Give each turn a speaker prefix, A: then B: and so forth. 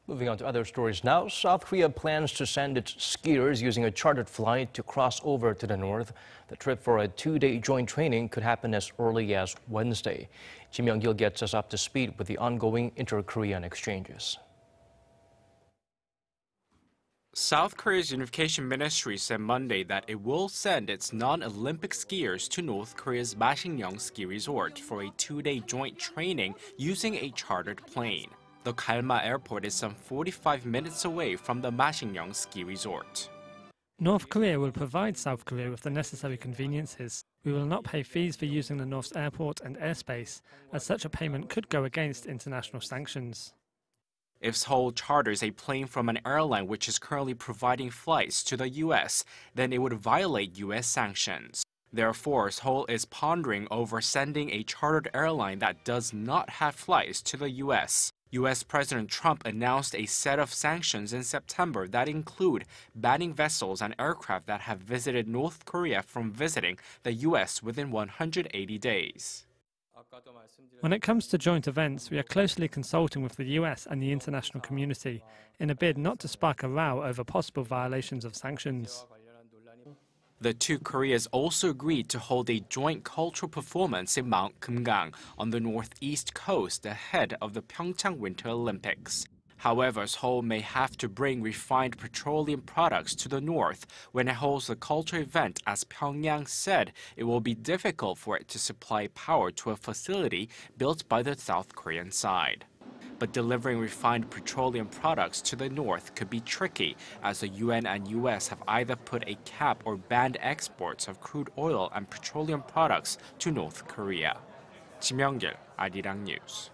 A: Moving on to other stories now, South Korea plans to send its skiers using a chartered flight to cross over to the north. The trip for a 2-day joint training could happen as early as Wednesday. Myung-kil gets us up to speed with the ongoing inter-Korean exchanges.
B: South Korea's unification ministry said Monday that it will send its non-Olympic skiers to North Korea's Masikryong Ski Resort for a 2-day joint training using a chartered plane. The Kalma Airport is some 45 minutes away from the Masikryong Ski Resort.
C: North Korea will provide South Korea with the necessary conveniences. We will not pay fees for using the North's airport and airspace, as such a payment could go against international sanctions.
B: If Seoul charters a plane from an airline which is currently providing flights to the U.S., then it would violate U.S. sanctions. Therefore, Seoul is pondering over sending a chartered airline that does not have flights to the U.S. U.S. President Trump announced a set of sanctions in September that include banning vessels and aircraft that have visited North Korea from visiting the U.S. within 180 days.
C: When it comes to joint events, we are closely consulting with the US and the international community in a bid not to spark a row over possible violations of sanctions.
B: The two Koreas also agreed to hold a joint cultural performance in Mount Kumgang on the northeast coast ahead of the Pyeongchang Winter Olympics. However, Seoul may have to bring refined petroleum products to the north when it holds the cultural event, as Pyongyang said it will be difficult for it to supply power to a facility built by the South Korean side. But delivering refined petroleum products to the north could be tricky, as the UN and US have either put a cap or banned exports of crude oil and petroleum products to North Korea. Myung-kil, Arirang News.